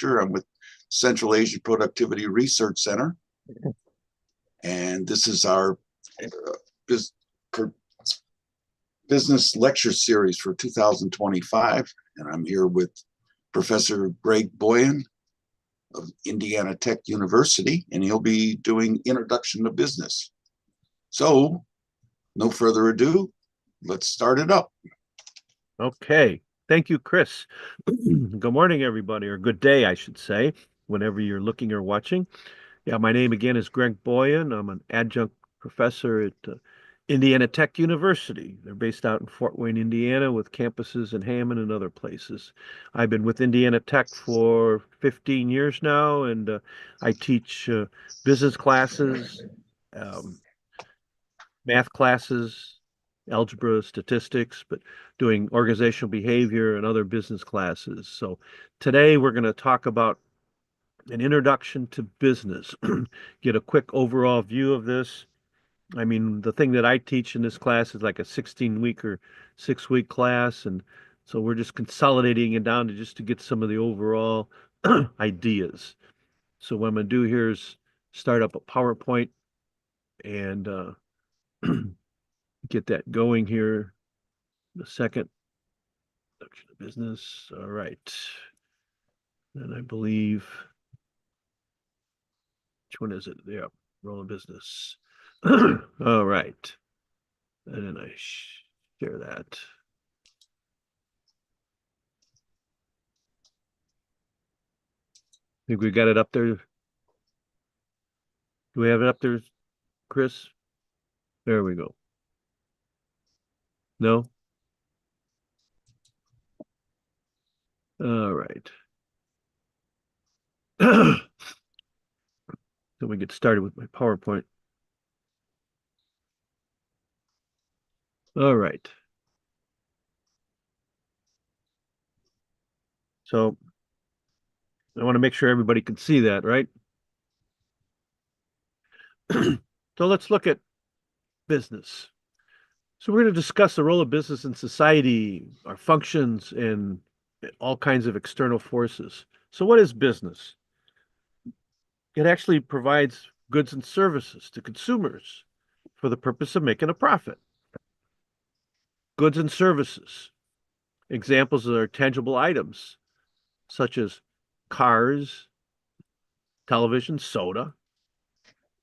Director. I'm with Central Asia Productivity Research Center. And this is our business lecture series for 2025. And I'm here with Professor Greg Boyan of Indiana Tech University, and he'll be doing Introduction to Business. So, no further ado, let's start it up. Okay. Thank you, Chris. Good morning, everybody, or good day, I should say, whenever you're looking or watching. Yeah, my name again is Greg Boyan. I'm an adjunct professor at Indiana Tech University. They're based out in Fort Wayne, Indiana, with campuses in Hammond and other places. I've been with Indiana Tech for 15 years now, and I teach business classes, math classes, algebra, statistics, but doing organizational behavior and other business classes. So today we're going to talk about an introduction to business, get a quick overall view of this. I mean, the thing that I teach in this class is like a 16-week or 6-week class, and so we're just consolidating it down to just to get some of the overall ideas. So what I'm going to do here is start up a PowerPoint and get that going here in a second. Introduction to business. All right. And I believe, which one is it? Yeah, roll of business. All right. And then I share that. Think we got it up there. Do we have it up there, Chris? There we go. No? All right. Then we get started with my PowerPoint. All right. So I want to make sure everybody can see that, right? So let's look at business. So we're going to discuss the role of business in society, our functions, and all kinds of external forces. So what is business? It actually provides goods and services to consumers for the purpose of making a profit. Goods and services. Examples are tangible items, such as cars, television, soda.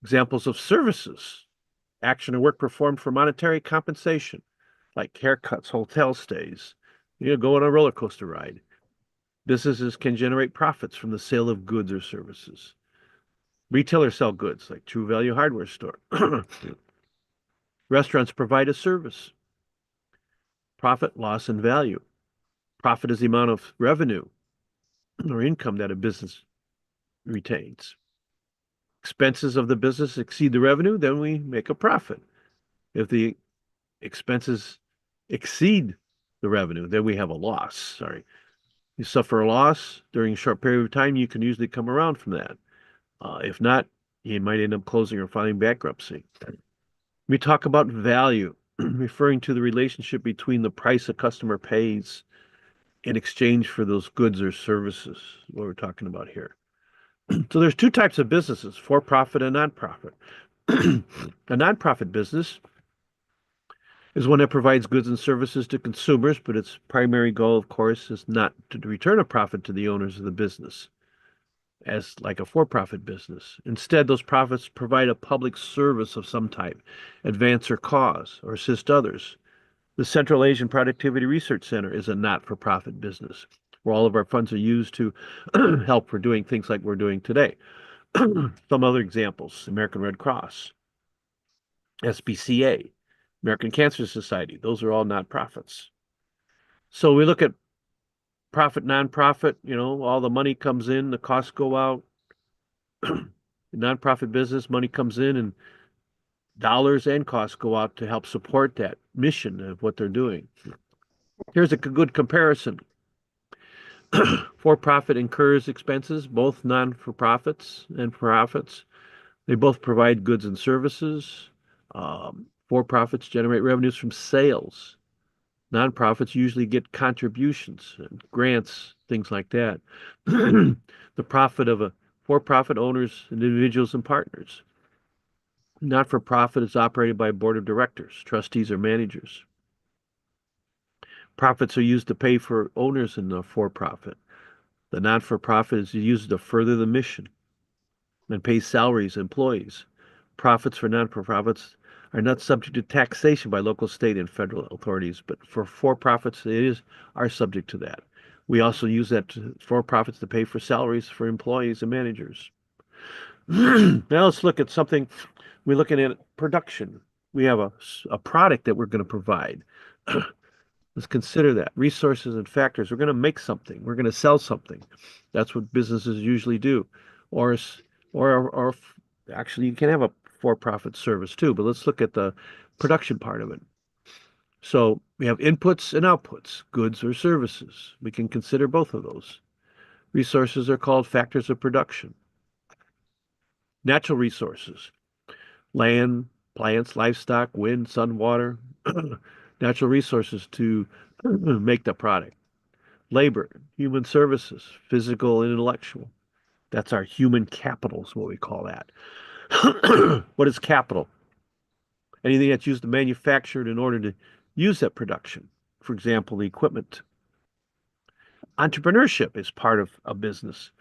Examples of services. Action or work performed for monetary compensation, like haircuts, hotel stays, go on a roller coaster ride. Businesses can generate profits from the sale of goods or services. Retailers sell goods, like True Value Hardware Store. Restaurants provide a service. Profit, loss, and value. Profit is the amount of revenue or income that a business retains. Expenses of the business exceed the revenue, then we make a profit. If the expenses exceed the revenue, then we have a loss. Sorry. You suffer a loss during a short period of time, you can usually come around from that. If not, you might end up closing or filing bankruptcy. We talk about value, referring to the relationship between the price a customer pays in exchange for those goods or services, what we're talking about here. So there's two types of businesses, for-profit and non-profit. A non-profit business is one that provides goods and services to consumers, but its primary goal, of course, is not to return a profit to the owners of the business, as like a for-profit business. Instead, those profits provide a public service of some type, advance or cause, or assist others. The Central Asian Productivity Research Center is a not-for-profit business, where all of our funds are used to help for doing things like we're doing today. Some other examples, American Red Cross, SPCA, American Cancer Society, those are all nonprofits. So we look at profit, nonprofit, all the money comes in, the costs go out. Nonprofit business, money comes in and dollars and costs go out to help support that mission of what they're doing. Here's a good comparison. For-profit incurs expenses, both non-for-profits and profits. They both provide goods and services. For-profits generate revenues from sales. Nonprofits usually get contributions and grants things like that. The profit of a for-profit owners, individuals, and partners. Not-for-profit is operated by a board of directors, trustees, or managers. Profits are used to pay for owners in the for-profit. The not-for-profit is used to further the mission and pay salaries to employees. Profits for non-for-profits are not subject to taxation by local, state, and federal authorities, but for-profits are subject to that. We also use that for-profits to pay for salaries for employees and managers. Now let's look at something. We're looking at production. We have a product that we're going to provide. Let's consider that. Resources and factors. We're going to make something. We're going to sell something. That's what businesses usually do. Or, or actually, you can have a for-profit service too, but let's look at the production part of it. So we have inputs and outputs, goods or services. We can consider both of those. Resources are called factors of production. Natural resources, land, plants, livestock, wind, sun, water, natural resources to make the product. Labor, human services, physical and intellectual. That's our human capital is what we call that. What is capital? Anything that's used to manufacture it in order to use that production. For example, the equipment. Entrepreneurship is part of a business.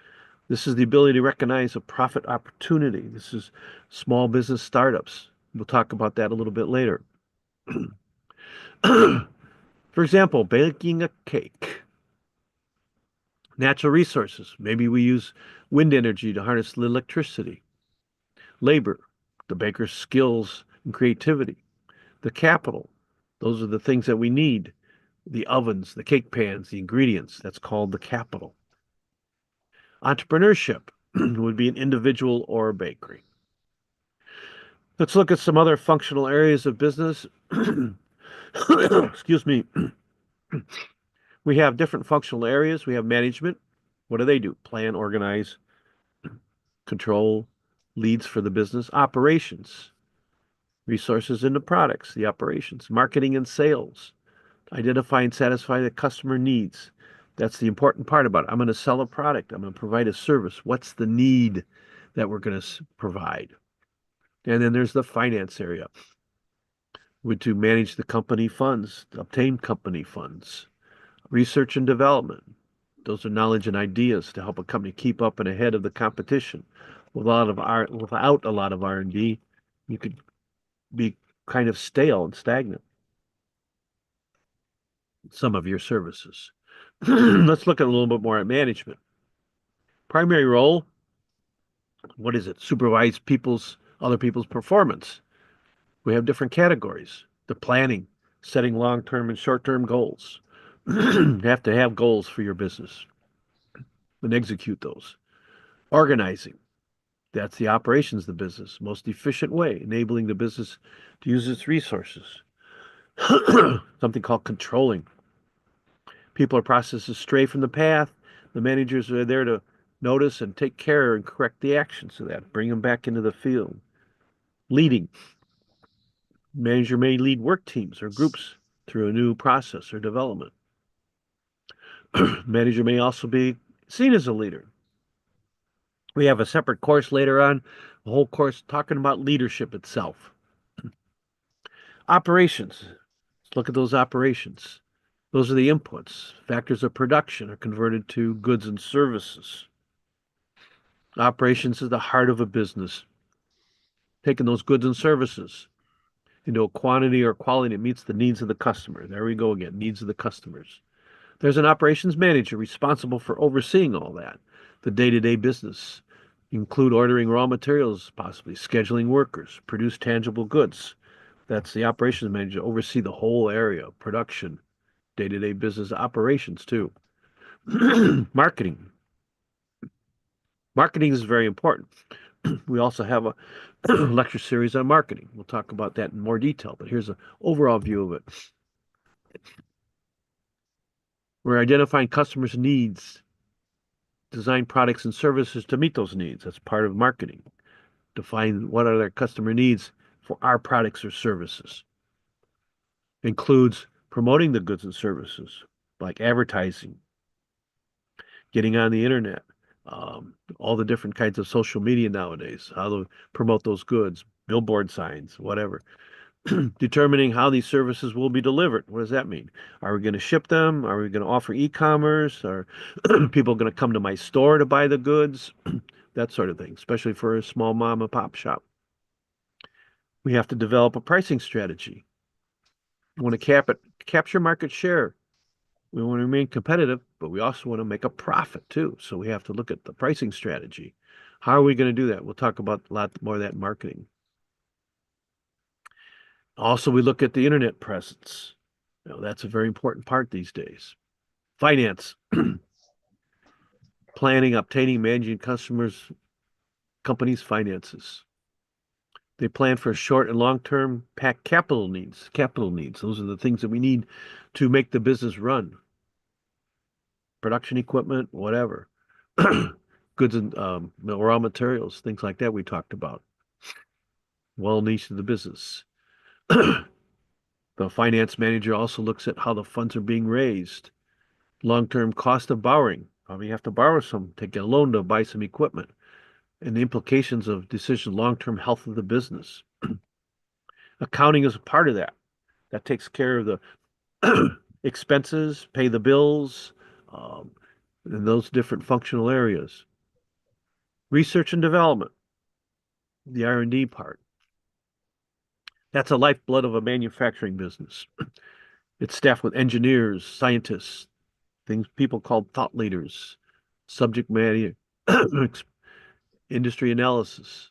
This is the ability to recognize a profit opportunity. This is small business startups. We'll talk about that a little bit later. For example, baking a cake. Natural resources. Maybe we use wind energy to harness the electricity. Labor, the baker's skills and creativity. The capital, those are the things that we need. The ovens, the cake pans, the ingredients, that's called the capital. Entrepreneurship would be an individual or a bakery. Let's look at some other functional areas of business. Excuse me. We have different functional areas. We have management. What do? Plan, organize, control, leads for the business. Operations, resources into products, the operations. Marketing and sales, identify and satisfy the customer needs. That's the important part about it. I'm going to sell a product. I'm going to provide a service. What's the need that we're going to provide? And then there's the finance area, to manage the company funds, to obtain company funds. Research and development. Those are knowledge and ideas to help a company keep up and ahead of the competition. Without a lot of R&D, you could be kind of stale and stagnant. Some of your services. Let's look at a little bit more at management. Primary role, what is it? Supervise other people's performance. We have different categories. The planning, setting long-term and short-term goals. You have to have goals for your business and execute those. Organizing, that's the operations of the business, most efficient way, enabling the business to use its resources. Something called controlling. People or processes stray from the path. The managers are there to notice and take care and correct the actions of that, bring them back into the field. Leading. Manager may lead work teams or groups through a new process or development. Manager may also be seen as a leader. We have a separate course later on, a whole course talking about leadership itself. Operations. Let's look at those operations. Those are the inputs. Factors of production are converted to goods and services. Operations is the heart of a business. Taking those goods and services into a quantity or quality that meets the needs of the customer. There we go again, needs of the customers. There's an operations manager responsible for overseeing all that, the day-to-day business. Include ordering raw materials, possibly scheduling workers, produce tangible goods. That's the operations manager, oversee the whole area, production, day-to-day business operations too. Marketing. Marketing is very important. We also have a lecture series on marketing. We'll talk about that in more detail, but here's an overall view of it. We're identifying customers' needs, design products and services to meet those needs. That's part of marketing. Define what are their customer needs for our products or services. Includes promoting the goods and services, like advertising, getting on the internet, all the different kinds of social media nowadays, how to promote those goods, billboard signs, whatever. Determining how these services will be delivered. What does that mean? Are we going to ship them? Are we going to offer e-commerce? Are people going to come to my store to buy the goods? That sort of thing, especially for a small mom and pop shop. We have to develop a pricing strategy. We want to capture market share. We want to remain competitive, but we also want to make a profit too. So we have to look at the pricing strategy. How are we going to do that? We'll talk about a lot more of that in marketing. Also, we look at the internet presence. That's a very important part these days. Finance, planning, obtaining, managing customers, companies' finances. They plan for short and long-term capital needs. Capital needs. Those are the things that we need to make the business run. Production equipment, whatever. Goods and raw materials, things like that we talked about. Well niche to the business. The finance manager also looks at how the funds are being raised. Long-term cost of borrowing. Probably have to borrow some, take a loan to buy some equipment. And the implications of decision long-term health of the business. Accounting is a part of that. That takes care of the expenses, pay the bills, and those different functional areas. Research and development, the R&D part. That's a lifeblood of a manufacturing business. It's staffed with engineers, scientists, things people called thought leaders, subject matter, industry analysis,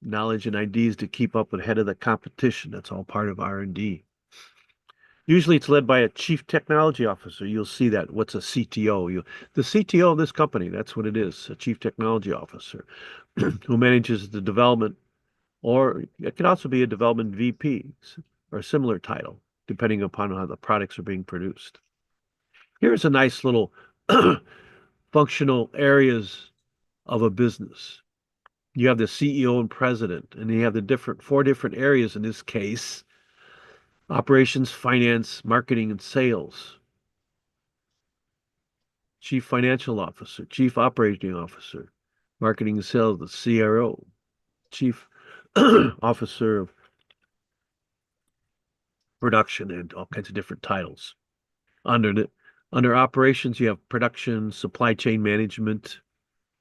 knowledge and ideas to keep up ahead of the competition. That's all part of R&D. Usually it's led by a chief technology officer. You'll see that. What's a CTO? The CTO of this company, that's what it is, a chief technology officer who manages the development, or it can also be a development VP or a similar title, depending upon how the products are being produced. Here's a nice little functional areas of a business. You have the CEO and president, and you have the four different areas in this case: operations, finance, marketing, and sales. Chief financial officer, chief operating officer, marketing and sales, the CRO, chief officer of production, and all kinds of different titles. Under operations, you have production, supply chain management,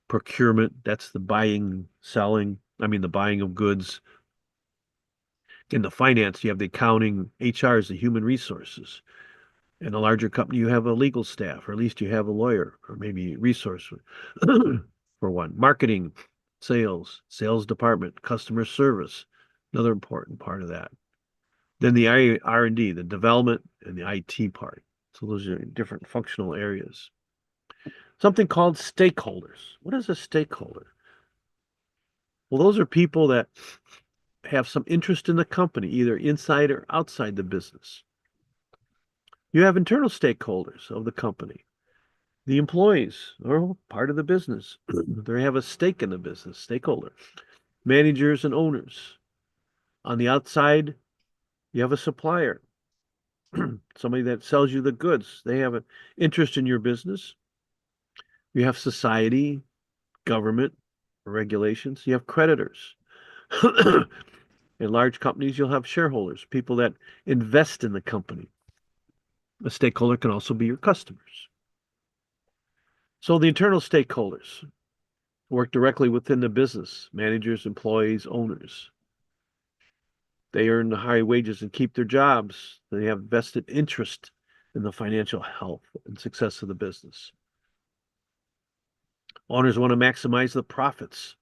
procurement. That's the buying, the buying of goods. In the finance, you have the accounting, HR is the human resources. In a larger company, you have a legal staff, or at least you have a lawyer, or maybe a resource for one. Marketing, sales department, customer service, another important part of that. Then the R&D, the development, and the IT part. So those are different functional areas. Something called stakeholders. What is a stakeholder? Well, those are people that have some interest in the company, either inside or outside the business. You have internal stakeholders of the company. The employees are part of the business. They have a stake in the business, stakeholder. Managers and owners. On the outside, you have a supplier, somebody that sells you the goods. They have an interest in your business. You have society, government, regulations. You have creditors. In large companies, you'll have shareholders, people that invest in the company. A stakeholder can also be your customers. So the internal stakeholders work directly within the business, managers, employees, owners. They earn the high wages and keep their jobs. They have vested interest in the financial health and success of the business. Owners want to maximize the profits.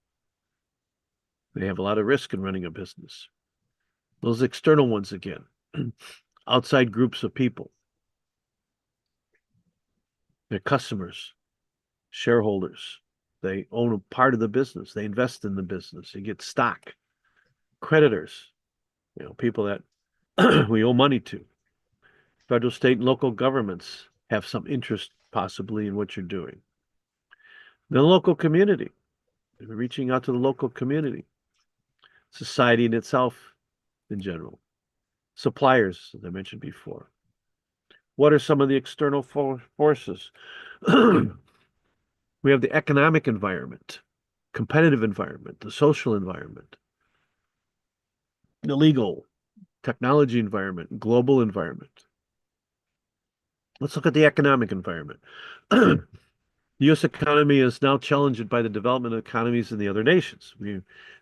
They have a lot of risk in running a business. Those external ones again, outside groups of people. They're customers, shareholders. They own a part of the business. They invest in the business. They get stock. Creditors, people that we owe money to. Federal, state, and local governments have some interest possibly in what you're doing. The local community, reaching out to the local community. Society in itself in general. Suppliers, as I mentioned before. What are some of the external forces? We have the economic environment, competitive environment, the social environment, the legal, technology environment, global environment. Let's look at the economic environment. The U.S. economy is now challenged by the development of economies in the other nations.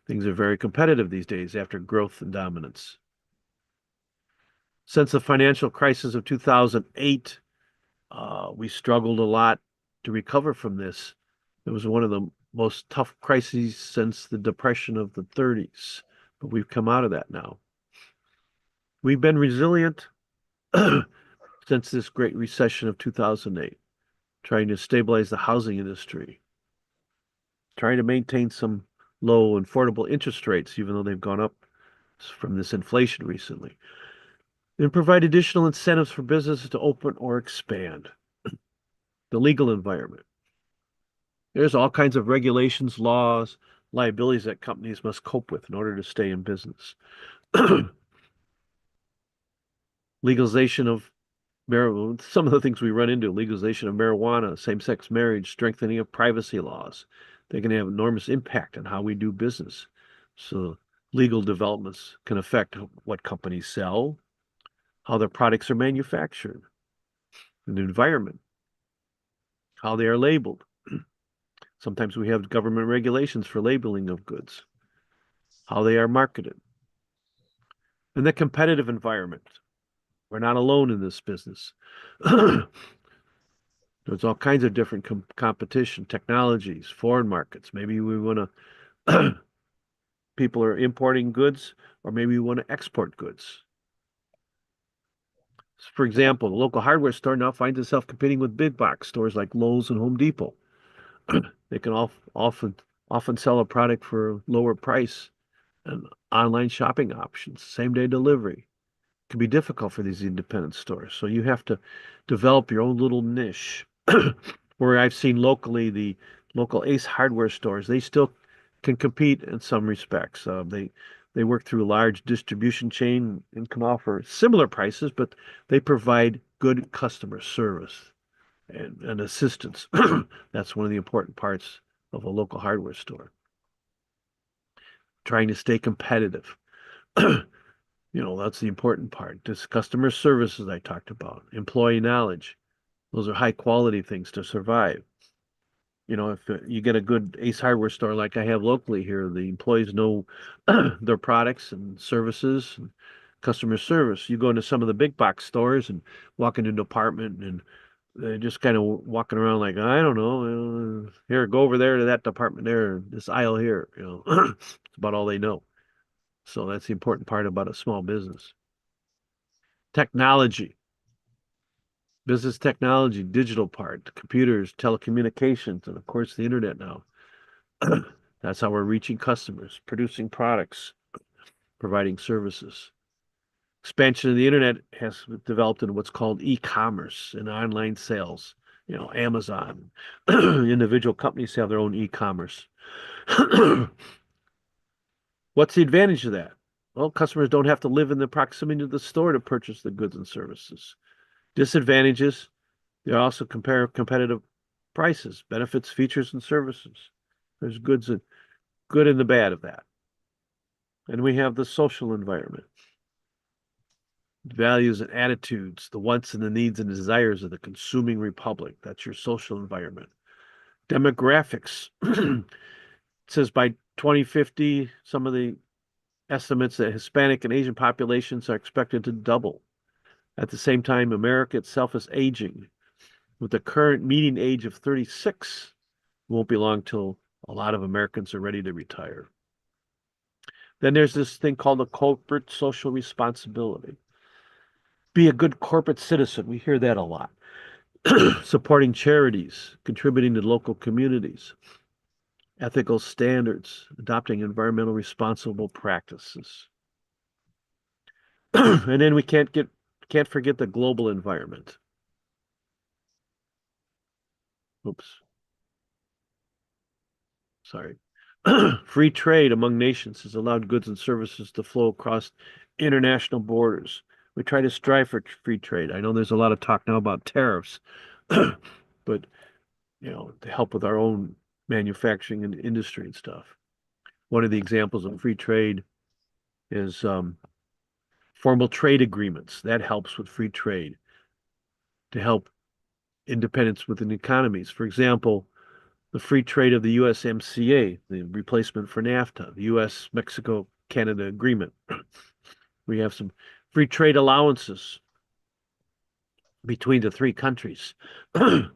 Things are very competitive these days after growth and dominance. Since the financial crisis of 2008, we struggled a lot to recover from this. It was one of the most tough crises since the Depression of the 30s, but we've come out of that now. We've been resilient since this great recession of 2008, trying to stabilize the housing industry, trying to maintain some low affordable interest rates, even though they've gone up from this inflation recently, and provide additional incentives for businesses to open or expand. The legal environment. There's all kinds of regulations, laws, liabilities that companies must cope with in order to stay in business. Legalization of marijuana, some of the things we run into, legalization of marijuana, same-sex marriage, strengthening of privacy laws. They can have enormous impact on how we do business. So legal developments can affect what companies sell, how their products are manufactured, and the environment, how they are labeled. Sometimes we have government regulations for labeling of goods, how they are marketed. And the competitive environment. We're not alone in this business. There's all kinds of different competition, technologies, foreign markets. Maybe we want to, people are importing goods, or maybe we want to export goods. For example, the local hardware store now finds itself competing with big box stores like Lowe's and Home Depot. They can often sell a product for a lower price and online shopping options, same day delivery. It can be difficult for these independent stores. So you have to develop your own little niche. Where I've seen locally, the local Ace hardware stores, they still can compete in some respects. They work through a large distribution chain and can offer similar prices, but they provide good customer service and assistance. That's one of the important parts of a local hardware store. Trying to stay competitive. That's the important part. This customer services I talked about, employee knowledge. Those are high quality things to survive. If you get a good Ace Hardware store like I have locally here, the employees know their products and services and customer service. You go into some of the big box stores and walk into an department and they're just kind of walking around like, I don't know, here, go over there to that department there, this aisle here, it's about all they know. So that's the important part about a small business. Technology, business technology, digital part, computers, telecommunications, and of course the internet now. That's how we're reaching customers, producing products, providing services. Expansion of the internet has developed in what's called e-commerce and online sales. Amazon, individual companies have their own e-commerce. What's the advantage of that? Well, customers don't have to live in the proximity of the store to purchase the goods and services. Disadvantages, they also compare competitive prices, benefits, features, and services. There's good and the bad of that. And we have the social environment, values and attitudes, the wants and the needs and desires of the consuming republic. That's your social environment. Demographics. It says by 2050, some of the estimates that Hispanic and Asian populations are expected to double. At the same time, America itself is aging. With the current median age of 36, it won't be long till a lot of Americans are ready to retire. Then there's this thing called the corporate social responsibility. Be a good corporate citizen. We hear that a lot. Supporting charities, contributing to local communities, ethical standards, adopting environmental responsible practices. And then we can't forget the global environment. Oops. Sorry. Free trade among nations has allowed goods and services to flow across international borders. We try to strive for free trade. I know there's a lot of talk now about tariffs, but to help with our own manufacturing and industry and stuff. One of the examples of free trade is formal trade agreements. That helps with free trade to help independence within economies. For example, the free trade of the USMCA, the replacement for NAFTA, the US-Mexico-Canada agreement. We have some free trade allowances between the three countries to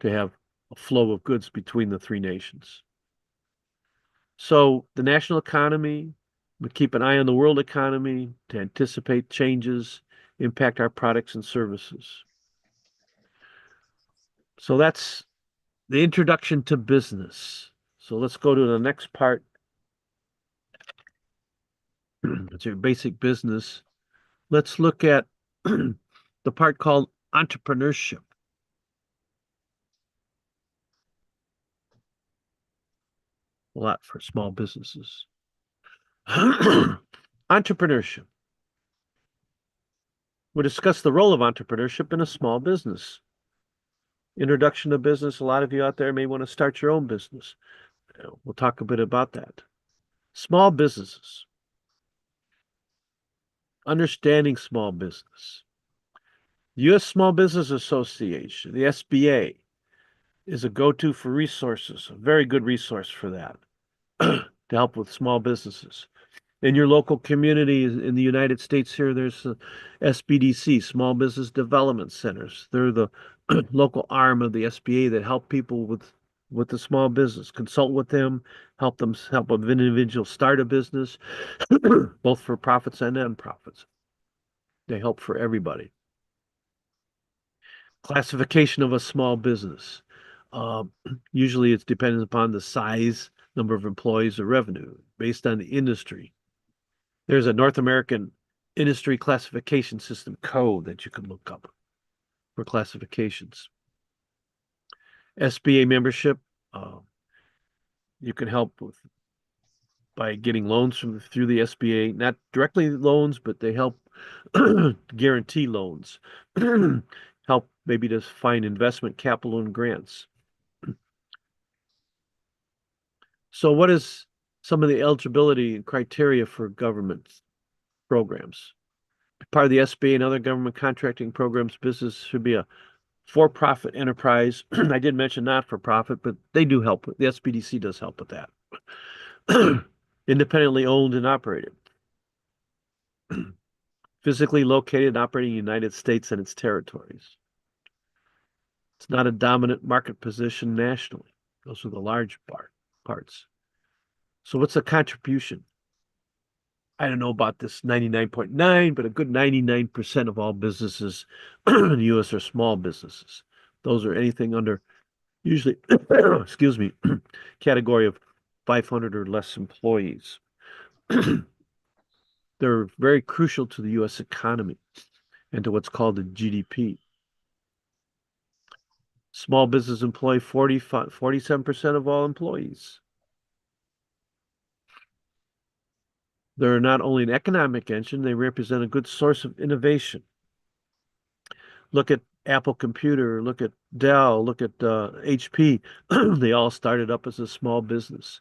have a flow of goods between the three nations. So the national economy, we keep an eye on the world economy to anticipate changes, impact our products and services. So that's the introduction to business. So let's go to the next part. It's your basic business. Let's look at the part called entrepreneurship. A lot for small businesses. Entrepreneurship. We'll discuss the role of entrepreneurship in a small business. Introduction to business. A lot of you out there may want to start your own business. We'll talk a bit about that. Small businesses. Understanding small business. The U.S. Small Business Association, the SBA, is a go-to for resources, a very good resource for that, to help with small businesses. In your local community in the United States here, there's SBDC, Small Business Development Centers. They're the local arm of the SBA that help people with the small business, consult with them, help an individual start a business, both for profits and non-profits. They help for everybody. Classification of a small business. Usually it's dependent upon the size, number of employees, or revenue based on the industry. There's a North American industry classification system code that you can look up for classifications. SBA membership, you can help with by getting loans through the SBA, not directly loans, but they help guarantee loans, help maybe to find investment capital and grants. So what is some of the eligibility criteria for government programs? Part of the SBA and other government contracting programs, business should be a for-profit enterprise. I did mention not-for-profit, but they do help. The SBDC does help with that. Independently owned and operated. Physically located and operating in the United States and its territories. It's not a dominant market position nationally. Those are the large parts. So what's the contribution? I don't know about this 99.9, but a good 99% of all businesses in the U.S. are small businesses. Those are anything under, usually, excuse me, category of 500 or less employees. They're very crucial to the U.S. economy and to what's called the GDP. Small business employ 47% of all employees. They're not only an economic engine, they represent a good source of innovation. Look at Apple Computer, look at Dell, look at HP. They all started up as a small business.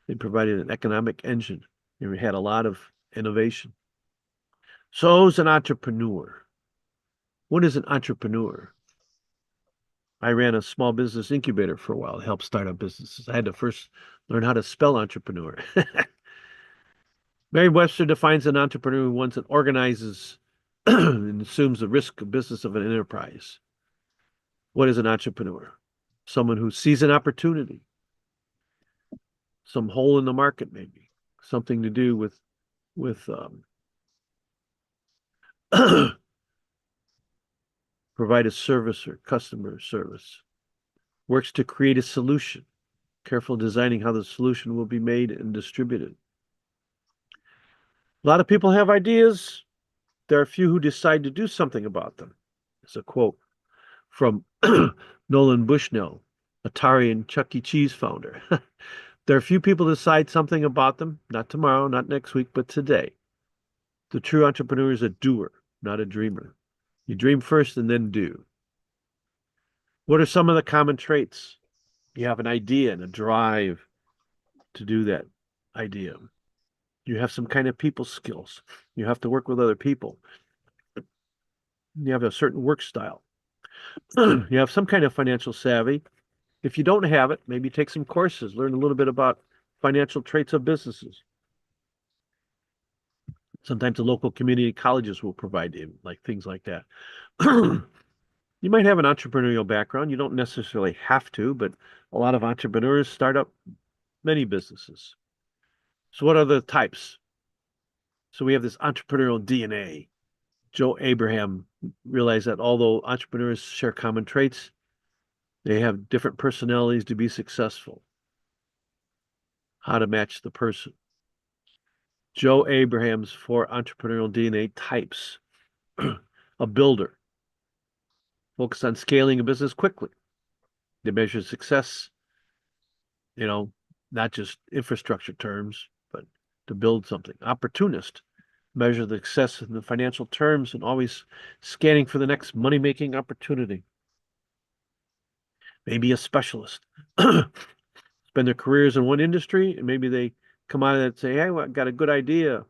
They provided an economic engine. They had a lot of innovation. So is an entrepreneur. What is an entrepreneur? I ran a small business incubator for a while to help start up businesses. I had to first learn how to spell entrepreneur. Merriam-Webster defines an entrepreneur as one that organizes and assumes the risk of business of an enterprise. What is an entrepreneur? Someone who sees an opportunity, some hole in the market, maybe something to do with provide a service or customer service. Works to create a solution, careful designing how the solution will be made and distributed. A lot of people have ideas. There are a few who decide to do something about them. It's a quote from Nolan Bushnell, Atari and Chuck E. Cheese founder. There are a few people who decide something about them, not tomorrow, not next week, but today. The true entrepreneur is a doer, not a dreamer. You dream first and then do. What are some of the common traits You have an idea and a drive to do that idea. You have some kind of people skills. You have to work with other people. You have a certain work style. You have some kind of financial savvy. If you don't have it, maybe take some courses, learn a little bit about financial traits of businesses. Sometimes the local community colleges will provide you like things like that. You might have an entrepreneurial background. You don't necessarily have to, but a lot of entrepreneurs start up many businesses. So what are the types? So we have this entrepreneurial DNA. Joe Abraham realized that although entrepreneurs share common traits, they have different personalities to be successful. How to match the person. Joe Abraham's 4 entrepreneurial DNA types. A builder. Focus on scaling a business quickly. They measure success, not just infrastructure terms, but to build something. Opportunist. Measure the success in the financial terms and always scanning for the next money-making opportunity. Maybe a specialist. Spend their careers in one industry, and maybe they come out of it and say, hey, I got a good idea.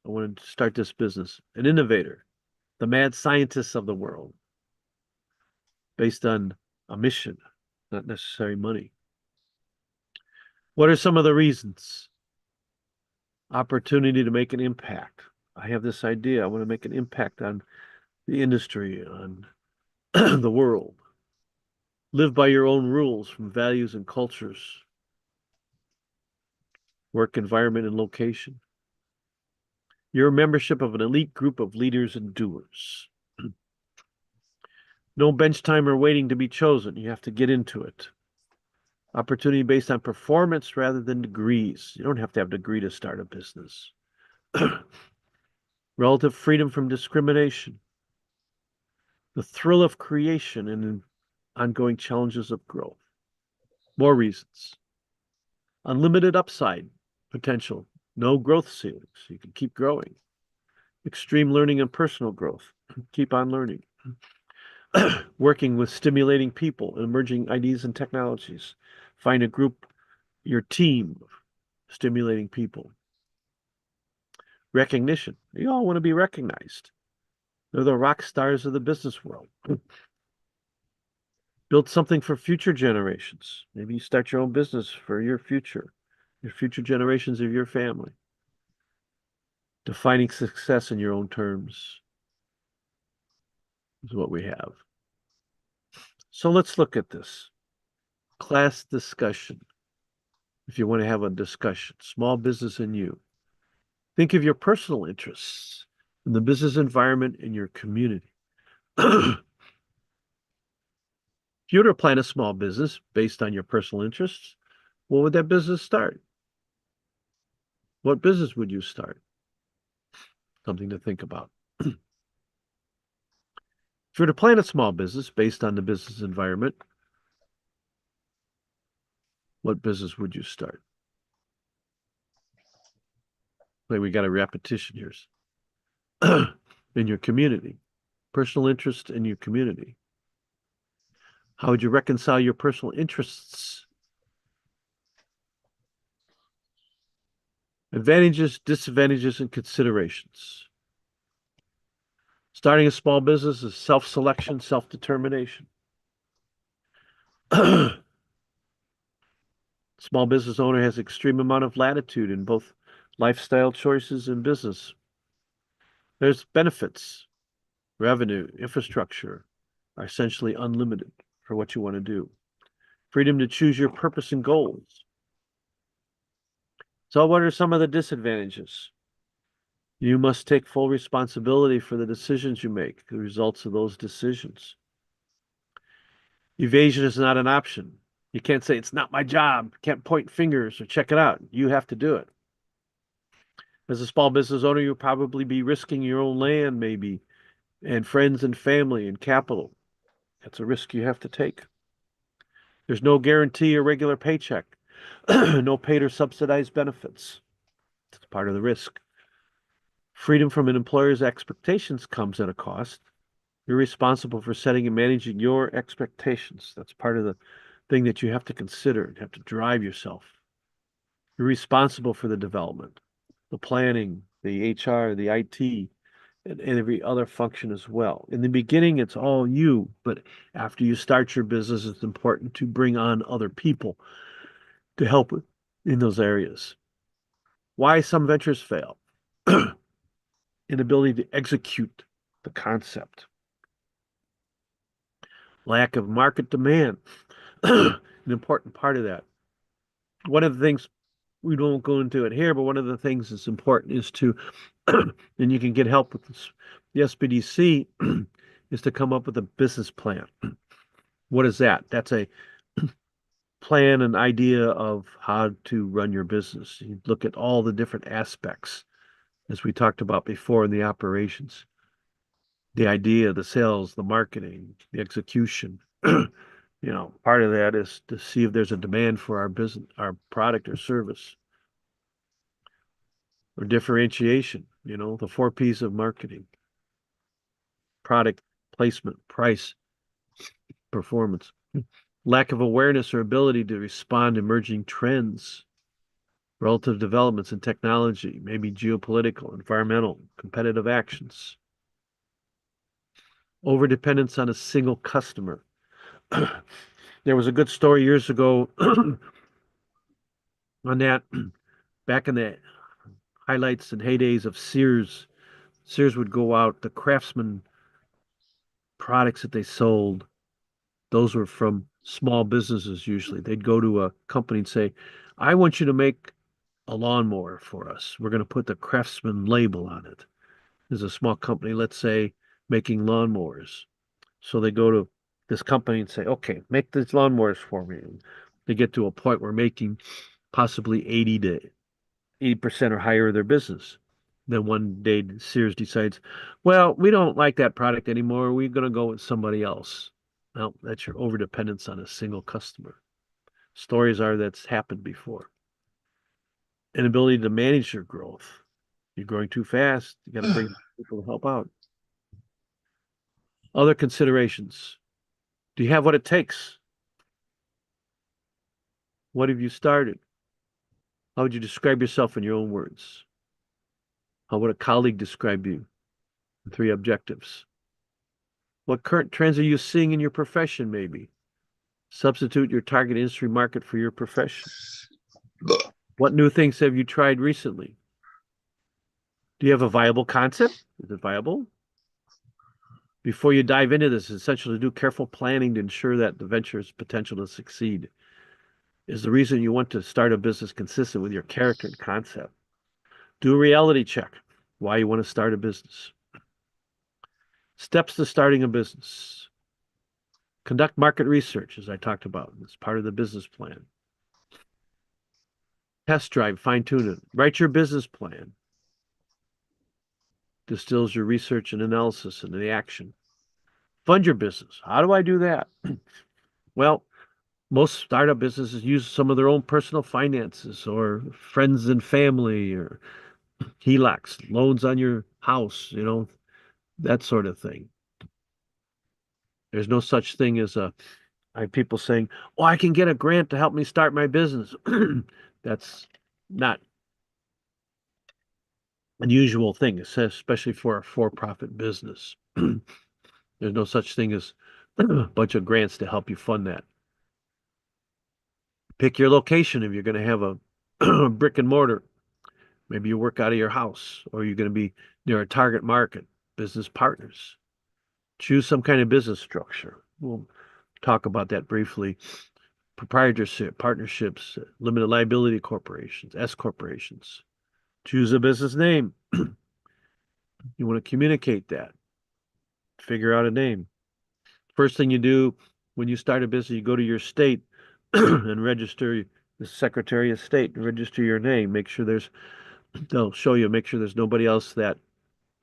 I want to start this business. An innovator, the mad scientists of the world, based on a mission, not necessarily money. What are some of the reasons? Opportunity to make an impact. I have this idea. I want to make an impact on the industry, on the world. Live by your own rules from values and cultures. Work environment and location. You're a membership of an elite group of leaders and doers. No bench time or waiting to be chosen. You have to get into it. Opportunity based on performance rather than degrees. You don't have to have a degree to start a business. Relative freedom from discrimination. The thrill of creation and ongoing challenges of growth. More reasons. Unlimited upside potential. No growth ceilings. You can keep growing. Extreme learning and personal growth. Keep on learning. Working with stimulating people and emerging ideas and technologies. Find a group, your team of stimulating people. Recognition. You all want to be recognized. They're the rock stars of the business world. Build something for future generations. Maybe you start your own business for your future generations of your family. Defining success in your own terms is what we have. So let's look at this. Class discussion. If you want to have a discussion, small business and you. Think of your personal interests in the business environment in your community. If you were to plan a small business based on your personal interests, what would that business start? What business would you start? Something to think about. If you were to plan a small business based on the business environment, what business would you start? Like we got a repetition here. In your community, personal interest in your community. How would you reconcile your personal interests? Advantages, disadvantages, and considerations. Starting a small business is self-selection, self-determination. Small business owner has extreme amount of latitude in both lifestyle choices and business. There's benefits. Revenue, infrastructure are essentially unlimited for what you want to do. Freedom to choose your purpose and goals. So what are some of the disadvantages? You must take full responsibility for the decisions you make, the results of those decisions. Evasion is not an option. You can't say, it's not my job. Can't point fingers or check it out. You have to do it. As a small business owner, you'll probably be risking your own land, maybe, and friends and family and capital. That's a risk you have to take. There's no guarantee or regular paycheck. No paid or subsidized benefits. It's part of the risk. Freedom from an employer's expectations comes at a cost. You're responsible for setting and managing your expectations. That's part of the thing that you have to consider and have to drive yourself. You're responsible for the development, the planning, the HR, the IT, and every other function as well. In the beginning, it's all you, but after you start your business, it's important to bring on other people to help in those areas. Why some ventures fail? Inability to execute the concept, lack of market demand, an important part of that. One of the things we don't go into it here, but one of the things that's important is to, and you can get help with this, the SBDC, is to come up with a business plan. What is that? That's a plan, an idea of how to run your business. You look at all the different aspects, as we talked about before in the operations, the idea, the sales, the marketing, the execution. Part of that is to see if there's a demand for our business, our product or service, or differentiation, the 4 Ps of marketing: product, placement, price, performance. Lack of awareness or ability to respond to emerging trends, relative developments in technology, maybe geopolitical, environmental, competitive actions. Overdependence on a single customer. There was a good story years ago on that, back in the highlights and heydays of Sears. Sears would go out, the Craftsman products that they sold, those were from small businesses usually. They'd go to a company and say, I want you to make a lawnmower for us. We're going to put the Craftsman label on it. There's a small company, let's say, making lawnmowers. So they go to this company and say, okay, make these lawnmowers for me. And they get to a point where making possibly 80% or higher of their business. Then one day Sears decides, well, we don't like that product anymore. We're going to go with somebody else. Well, that's your overdependence on a single customer. Stories are that's happened before. Inability to manage your growth. You're growing too fast. You got to bring people to help out. Other considerations. Do you have what it takes? What have you started? How would you describe yourself in your own words? How would a colleague describe you? 3 objectives. What current trends are you seeing in your profession, maybe? Substitute your target industry market for your profession. What new things have you tried recently? Do you have a viable concept? Is it viable? Before you dive into this, it's essential to do careful planning to ensure that the venture's potential to succeed. Is the reason you want to start a business consistent with your character and concept? Do a reality check. Why you want to start a business. Steps to starting a business. Conduct market research, as I talked about. It's part of the business plan. Test drive, fine tune it. Write your business plan. Distills your research and analysis into the action. Fund your business. How do I do that? Well, most startup businesses use some of their own personal finances or friends and family or HELOCs, loans on your house, that sort of thing. There's no such thing as I have people saying, oh, I can get a grant to help me start my business. That's not an usual thing, especially for a for-profit business. There's no such thing as a bunch of grants to help you fund that. Pick your location if you're going to have a brick and mortar. Maybe you work out of your house, or you're going to be near a target market, business partners. Choose some kind of business structure. We'll talk about that briefly. Proprietorship, partnerships, limited liability corporations, S corporations. Choose a business name. You want to communicate that. Figure out a name. First thing you do when you start a business, you go to your state and register the Secretary of State and register your name. They'll show you, make sure there's nobody else that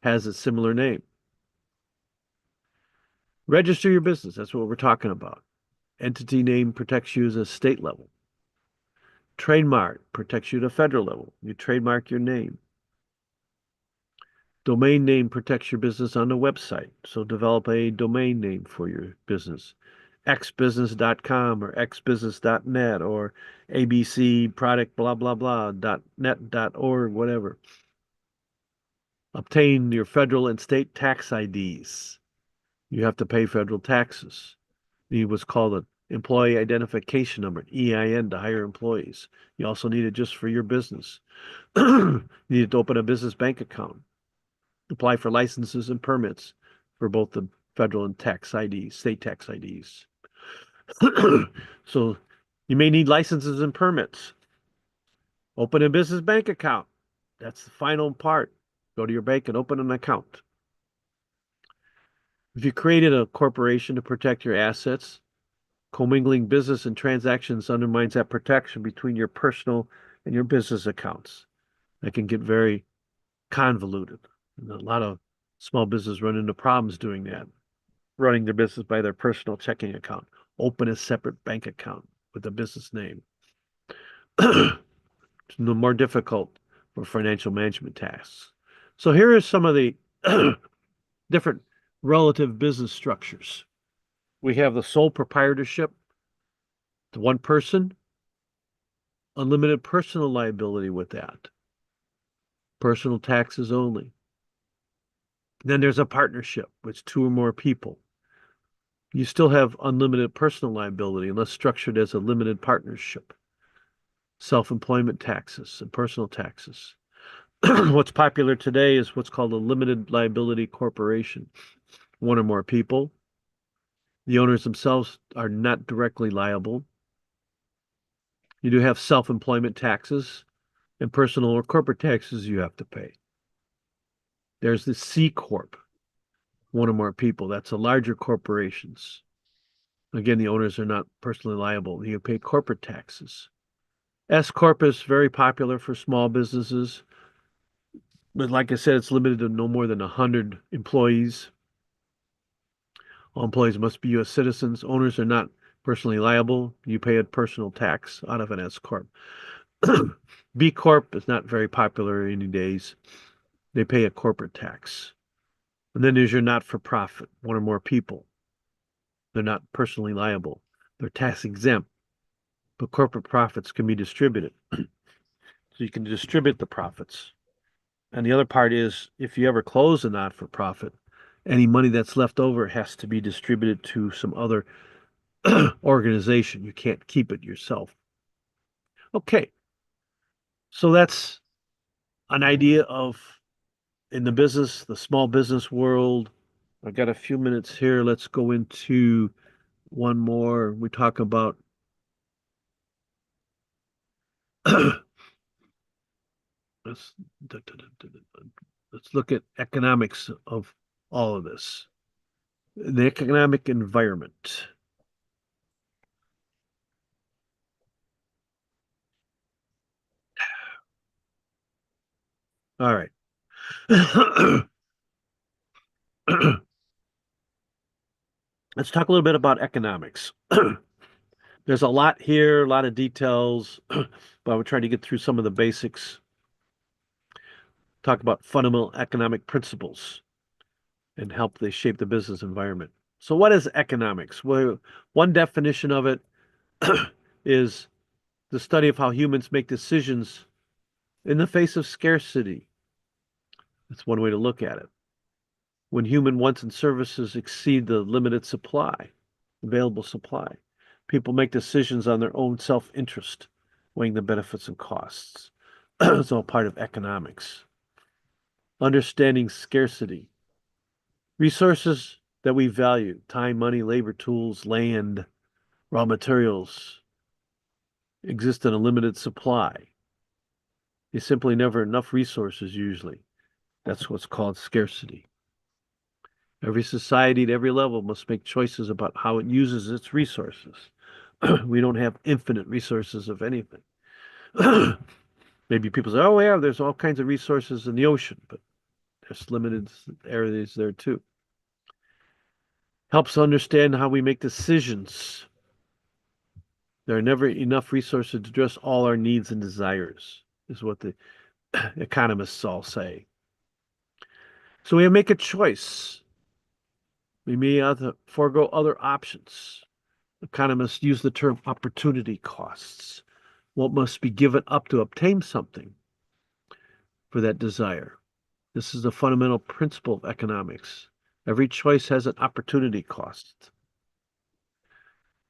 has a similar name. Register your business. That's what we're talking about. Entity name protects you as a state level. Trademark protects you at a federal level. You trademark your name. Domain name protects your business on the website. So develop a domain name for your business. xbusiness.com or xbusiness.net or ABC product blah blah blah .net.org, whatever. Obtain your federal and state tax IDs. You have to pay federal taxes. You need what's called an employee identification number, EIN, to hire employees. You also need it just for your business. You need to open a business bank account, apply for licenses and permits for both the federal and tax IDs, state tax IDs. So you may need licenses and permits. Open a business bank account. That's the final part. Go to your bank and open an account. If you created a corporation to protect your assets, commingling business and transactions undermines that protection between your personal and your business accounts. That can get very convoluted. And a lot of small business run into problems doing that, running their business by their personal checking account. Open a separate bank account with a business name. It's more difficult for financial management tasks. So here are some of the different relative business structures. We have the sole proprietorship, the one person, unlimited personal liability with that, personal taxes only. Then there's a partnership, which two or more people. You still have unlimited personal liability unless structured as a limited partnership. Self-employment taxes and personal taxes. What's popular today is what's called a limited liability corporation. One or more people. The owners themselves are not directly liable. You do have self-employment taxes and personal or corporate taxes you have to pay. There's the C Corp, one or more people. That's the larger corporations. Again, the owners are not personally liable. You pay corporate taxes. S Corp is very popular for small businesses. But like I said, it's limited to no more than 100 employees. All employees must be U.S. citizens. Owners are not personally liable. You pay a personal tax out of an S Corp. B Corp is not very popular any days. They pay a corporate tax. And then there's your not-for-profit, one or more people. They're not personally liable. They're tax exempt, but corporate profits can be distributed. So you can distribute the profits. And the other part is if you ever close a not-for-profit, any money that's left over has to be distributed to some other organization. You can't keep it yourself. Okay. So that's an idea of in the business, the small business world. I've got a few minutes here. Let's go into one more. We talk about let's look at economics of all of this. The economic environment. All right. Let's talk a little bit about economics. There's a lot here, a lot of details, but we'll try to get through some of the basics. Talk about fundamental economic principles and help they shape the business environment. So what is economics? Well, one definition of it is the study of how humans make decisions in the face of scarcity. That's one way to look at it. When human wants and services exceed the limited supply, available supply, people make decisions on their own self-interest, weighing the benefits and costs. It's all part of economics. Understanding scarcity. Resources that we value, time, money, labor, tools, land, raw materials, exist in a limited supply. There's simply never enough resources usually. That's what's called scarcity. Every society at every level must make choices about how it uses its resources. We don't have infinite resources of anything. Maybe people say, oh, yeah, there's all kinds of resources in the ocean, but there's limited areas there too. Helps understand how we make decisions. There are never enough resources to address all our needs and desires, is what the economists all say. So we make a choice. We may have to forego other options. Economists use the term opportunity costs. What must be given up to obtain something for that desire? This is the fundamental principle of economics. Every choice has an opportunity cost.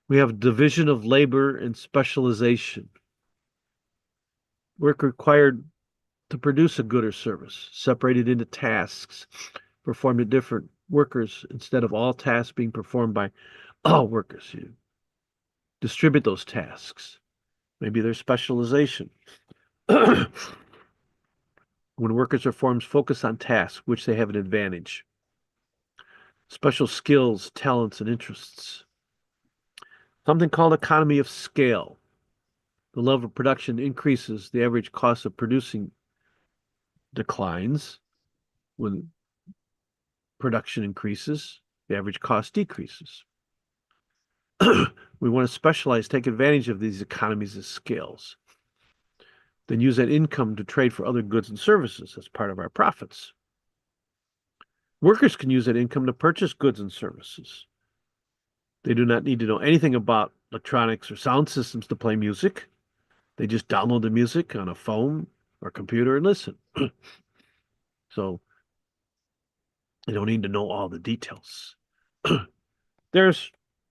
We have division of labor and specialization. Work required to produce a good or service, separated into tasks, performed at different workers instead of all tasks being performed by all workers. You distribute those tasks. Maybe there's specialization. When workers or firms focus on tasks which they have an advantage, special skills, talents, and interests. Something called economy of scale. The level of production increases, the average cost of producing declines. When production increases, the average cost decreases. We want to specialize, take advantage of these economies of scales, then use that income to trade for other goods and services as part of our profits. Workers can use that income to purchase goods and services. They do not need to know anything about electronics or sound systems to play music. They just download the music on a phone or computer and listen. So they don't need to know all the details.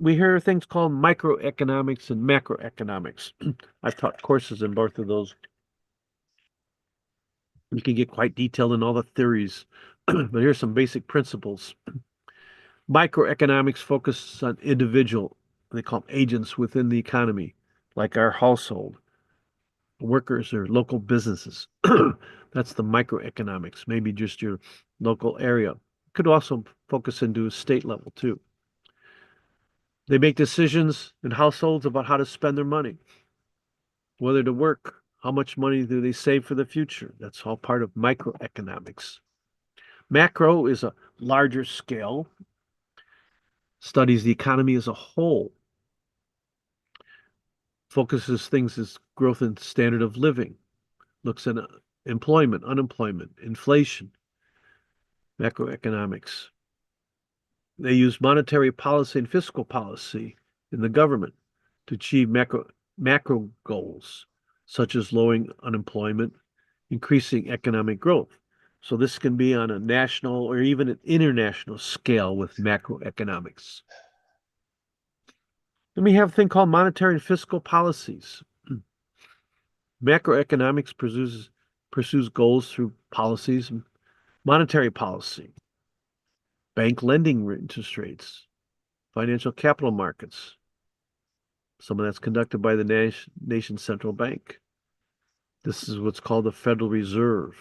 We hear things called microeconomics and macroeconomics. I've taught courses in both of those. You can get quite detailed in all the theories, but here's some basic principles. Microeconomics focuses on individual, they call them agents within the economy, like our household, workers, or local businesses. That's the microeconomics, maybe just your local area. Could also focus into a state level too. They make decisions in households about how to spend their money, whether to work, how much money do they save for the future. That's all part of microeconomics. Macro is a larger scale, studies the economy as a whole, focuses things as growth in standard of living, looks at employment, unemployment, inflation, macroeconomics. They use monetary policy and fiscal policy in the government to achieve macro goals, such as lowering unemployment, increasing economic growth. So this can be on a national or even an international scale with macroeconomics. Then we have a thing called monetary and fiscal policies. Macroeconomics pursues goals through policies and monetary policy, bank lending interest rates, financial capital markets. Some of that's conducted by the nation's central bank. This is what's called the Federal Reserve.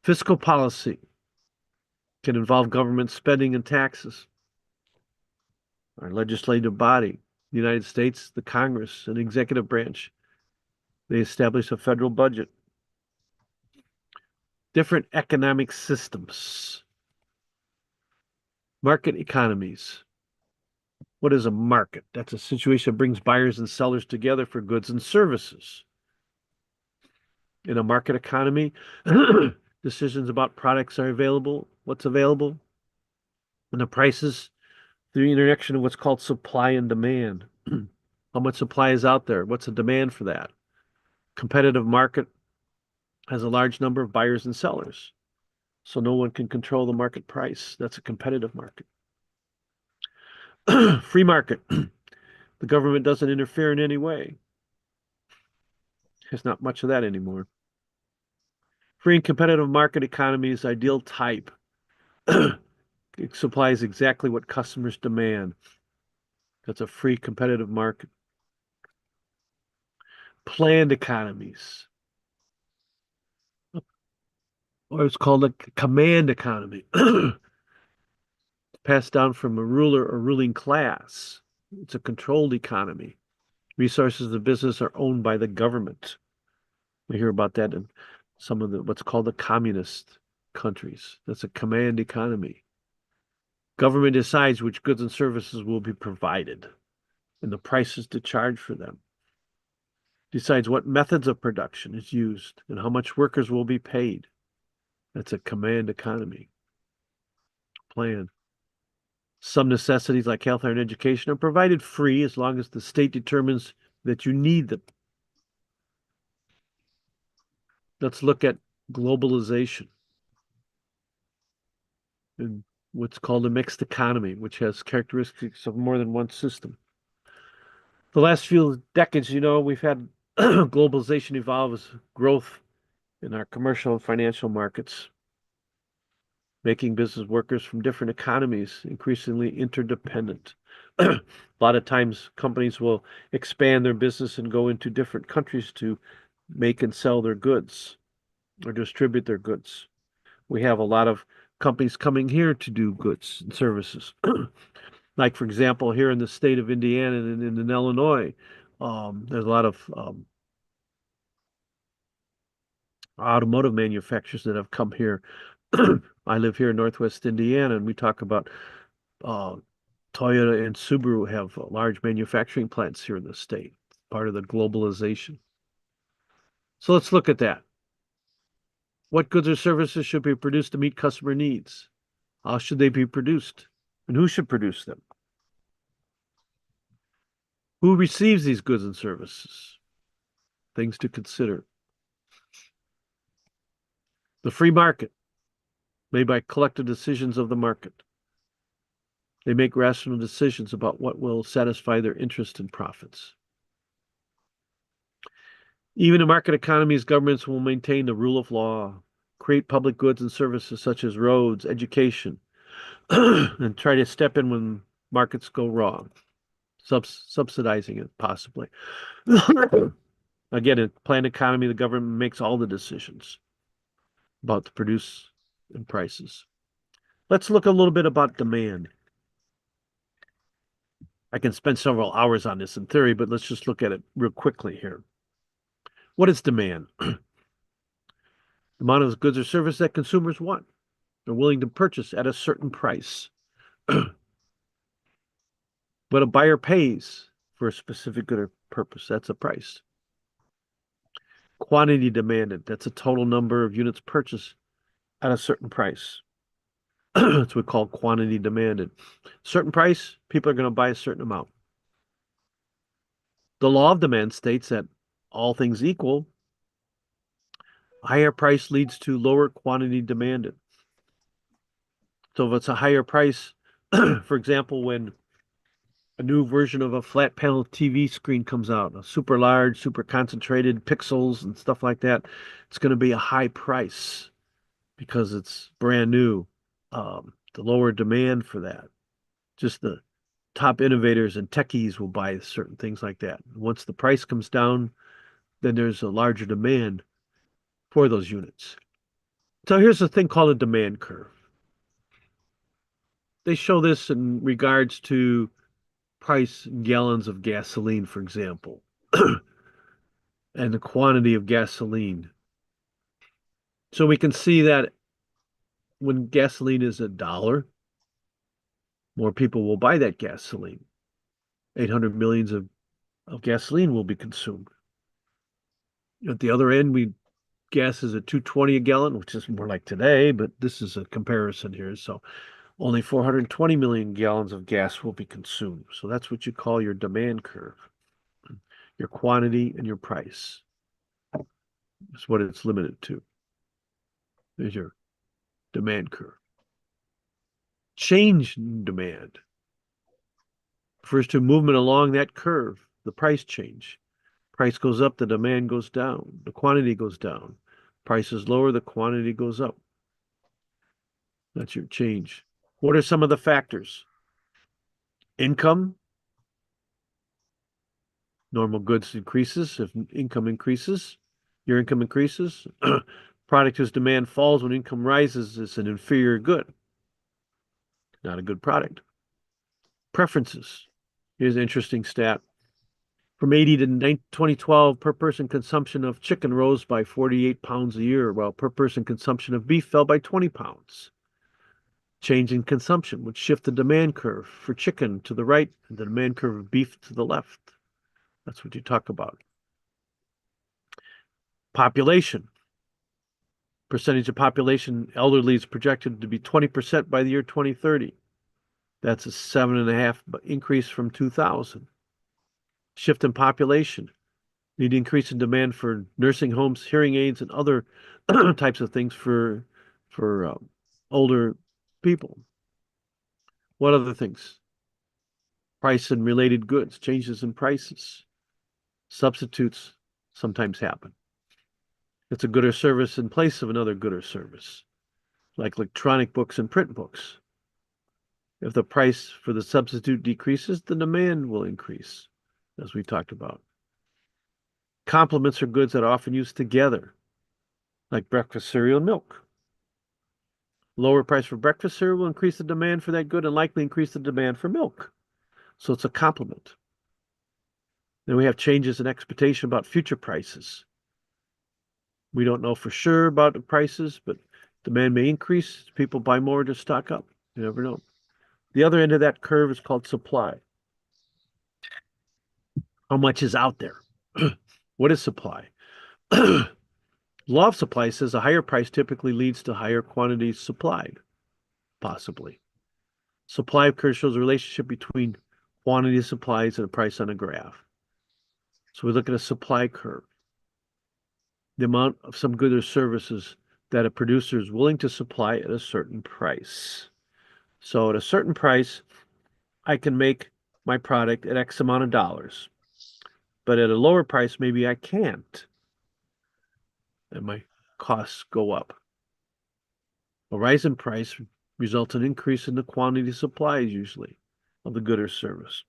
Fiscal policy can involve government spending and taxes. Our legislative body, the United States, the Congress, and executive branch, they establish a federal budget. Different economic systems. Market economies. What is a market? That's a situation that brings buyers and sellers together for goods and services. In a market economy, decisions about products are available, what's available, and the prices through the interaction of what's called supply and demand. How much supply is out there? What's the demand for that? Competitive market has a large number of buyers and sellers, so no one can control the market price. That's a competitive market. Free market. The government doesn't interfere in any way. There's not much of that anymore. Free and competitive market economy is ideal type. It supplies exactly what customers demand. That's a free competitive market. Planned economies, or it's called a command economy, passed down from a ruler or ruling class. It's a controlled economy. Resources of business are owned by the government. We hear about that in some of what's called the communist countries. That's a command economy. Government decides which goods and services will be provided and the prices to charge for them. Decides what methods of production is used and how much workers will be paid. That's a command economy. Plan. Some necessities like health and education are provided free as long as the state determines that you need them. Let's look at globalization and what's called a mixed economy, which has characteristics of more than one system. The last few decades, we've had globalization evolve as growth in our commercial and financial markets, making business workers from different economies increasingly interdependent. A lot of times, companies will expand their business and go into different countries to make and sell their goods or distribute their goods. We have a lot of companies coming here to do goods and services. Like, for example, here in the state of Indiana and in Illinois, there's a lot of automotive manufacturers that have come here. I live here in Northwest Indiana, and we talk about uh, Toyota and Subaru have large manufacturing plants here in the state, part of the globalization. So let's look at that. What goods or services should be produced to meet customer needs? How should they be produced? And who should produce them? Who receives these goods and services? Things to consider. The free market, made by collective decisions of the market. They make rational decisions about what will satisfy their interest and profits. Even in market economies, governments will maintain the rule of law, create public goods and services such as roads, education, and try to step in when markets go wrong, subsidizing it possibly. Again, in a planned economy, the government makes all the decisions about the produce and prices. Let's look a little bit about demand. I can spend several hours on this in theory, but let's just look at it real quickly here. What is demand? The amount of goods or service that consumers want. They're willing to purchase at a certain price. What a buyer pays for a specific good or purpose, that's a price. Quantity demanded, that's a total number of units purchased at a certain price. That's what we call quantity demanded. Certain price, people are going to buy a certain amount. The law of demand states that all things equal, higher price leads to lower quantity demanded. So if it's a higher price, for example, when a new version of a flat panel TV screen comes out, a super large, super concentrated pixels and stuff like that, it's going to be a high price because it's brand new. The lower demand for that. Just the top innovators and techies will buy certain things like that. Once the price comes down, then there's a larger demand for those units. So here's a thing called a demand curve. They show this in regards to price in gallons of gasoline, for example, and the quantity of gasoline. So we can see that when gasoline is $1, more people will buy that gasoline. 800 millions of gasoline will be consumed. At the other end, gas is at 220 a gallon, which is more like today, but this is a comparison here. So only 420 million gallons of gas will be consumed. So that's what you call your demand curve. Your quantity and your price is what it's limited to. There's your demand curve. Change in demand refers to movement along that curve, the price change. Price goes up, the demand goes down, the quantity goes down. Price is lower, the quantity goes up. That's your change. What are some of the factors? Income. Normal goods increases if income increases. Your income increases. Product whose demand falls when income rises is an inferior good. Not a good product. Preferences. Here's an interesting stat. From 80 to 2012, per person consumption of chicken rose by 48 pounds a year, while per person consumption of beef fell by 20 pounds. Change in consumption would shift the demand curve for chicken to the right and the demand curve of beef to the left. That's what you talk about. Population. Percentage of population elderly is projected to be 20% by the year 2030. That's a 7.5 increase from 2000. Shift in population. Need increase in demand for nursing homes, hearing aids, and other types of things for older people. What other things? Price and related goods, changes in prices. Substitutes sometimes happen. It's a good or service in place of another good or service, like electronic books and print books. If the price for the substitute decreases, the demand will increase, as we talked about. Complements are goods that are often used together, like breakfast cereal and milk. Lower price for breakfast cereal will increase the demand for that good and likely increase the demand for milk. So it's a complement. Then we have changes in expectation about future prices. We don't know for sure about the prices, but demand may increase. People buy more to stock up. You never know. The other end of that curve is called supply. How much is out there? What is supply? Law of supply says a higher price typically leads to higher quantities supplied, possibly. Supply curve shows a relationship between quantity of supplies and a price on a graph. So we look at a supply curve. The amount of some goods or services that a producer is willing to supply at a certain price. So at a certain price, I can make my product at X amount of dollars. But at a lower price, maybe I can't. And my costs go up. A rise in price results in an increase in the quantity of supplies, usually, of the good or service.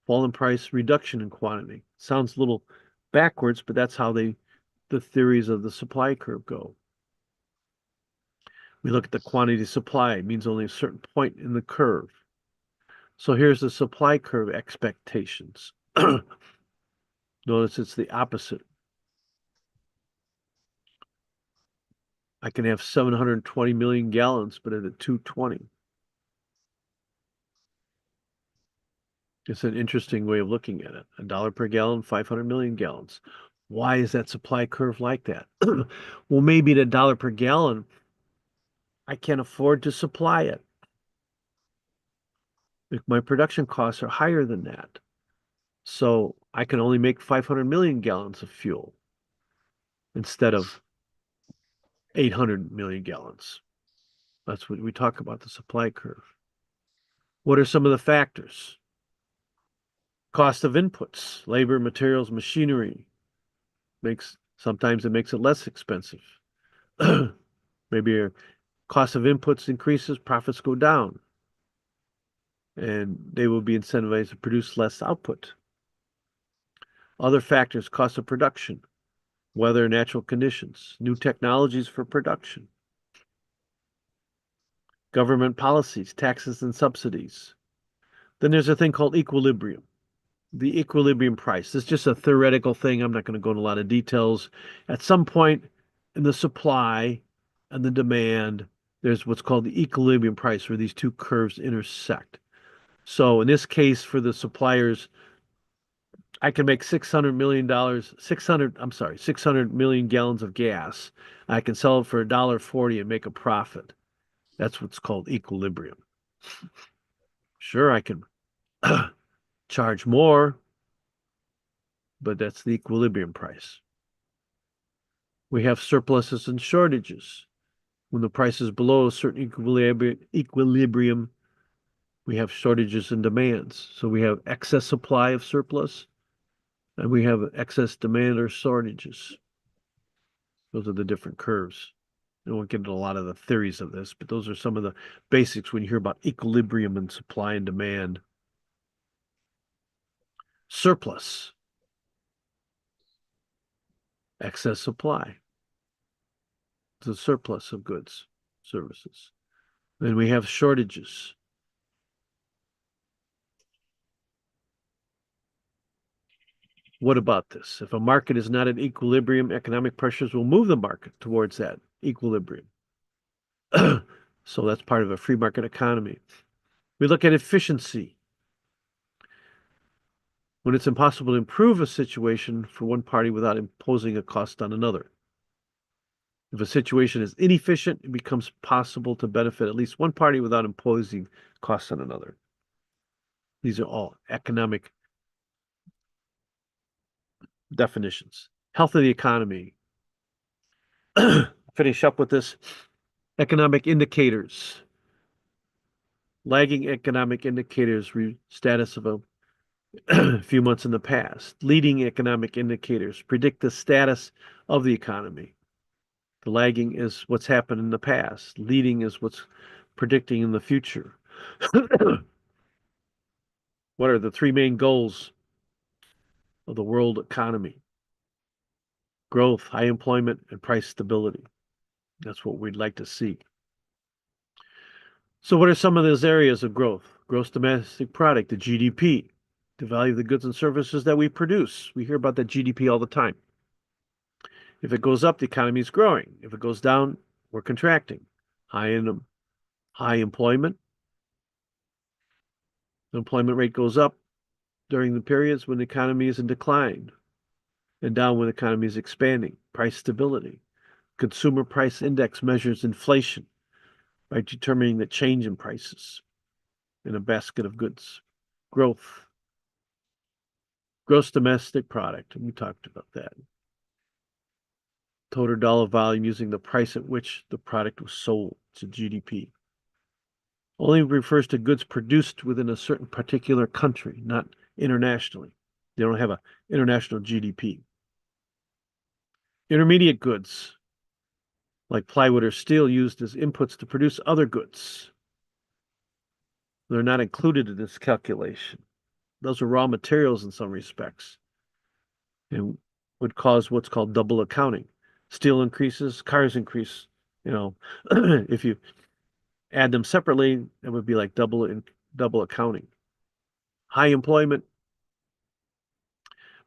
Fall in price, reduction in quantity. Sounds a little backwards, but that's how the theories of the supply curve go. We look at the quantity of supply. It means only a certain point in the curve. So here's the supply curve expectations. Notice it's the opposite. I can have 720 million gallons, but at a 220. It's an interesting way of looking at it. $1 per gallon, 500 million gallons. Why is that supply curve like that? Well, maybe at $1 per gallon, I can't afford to supply it. If my production costs are higher than that. So I can only make 500 million gallons of fuel instead of 800 million gallons. That's what we talk about, the supply curve. What are some of the factors? Cost of inputs, labor, materials, machinery. Sometimes it makes it less expensive. Maybe your cost of inputs increases, profits go down. And they will be incentivized to produce less output. Other factors, cost of production, weather, natural conditions, new technologies for production, government policies, taxes and subsidies. Then there's a thing called equilibrium. The equilibrium price. This is just a theoretical thing. I'm not going to go into a lot of details. At some point in the supply and the demand, there's what's called the equilibrium price where these two curves intersect. So in this case, for the suppliers, I can make $600 million, 600 million gallons of gas. I can sell it for $1.40 and make a profit. That's what's called equilibrium. Sure, I can charge more, but that's the equilibrium price. We have surpluses and shortages. When the price is below a certain equilibrium, we have shortages and demands. So we have excess supply of surplus, and we have excess demand or shortages. Those are the different curves. I won't get into a lot of the theories of this, but those are some of the basics when you hear about equilibrium and supply and demand. Surplus, excess supply. It's a surplus of goods, services. Then we have shortages. What about this? If a market is not at equilibrium, economic pressures will move the market towards that equilibrium. So that's part of a free market economy. We look at efficiency. When it's impossible to improve a situation for one party without imposing a cost on another. If a situation is inefficient, it becomes possible to benefit at least one party without imposing costs on another. These are all economic definitions. Health of the economy. Finish up with this. Economic indicators. Lagging economic indicators, status of a few months in the past. Leading economic indicators predict the status of the economy. The lagging is what's happened in the past. Leading is what's predicting in the future. What are the three main goals of the world economy? Growth, high employment, and price stability. That's what we'd like to see. So what are some of those areas of growth? Gross domestic product, the GDP, the value of the goods and services that we produce. We hear about that GDP all the time. If it goes up, the economy is growing. If it goes down, we're contracting. High employment. The employment rate goes up during the periods when the economy is in decline and down when the economy is expanding. Price stability. Consumer price index measures inflation by determining the change in prices in a basket of goods. Growth. Gross domestic product. We talked about that. Total dollar volume using the price at which the product was sold. It's a GDP. Only refers to goods produced within a certain particular country, not internationally. They don't have an international GDP. Intermediate goods, like plywood or steel, used as inputs to produce other goods. They're not included in this calculation. Those are raw materials in some respects and would cause what's called double accounting. Steel increases, cars increase. If you add them separately, it would be like double accounting. High employment.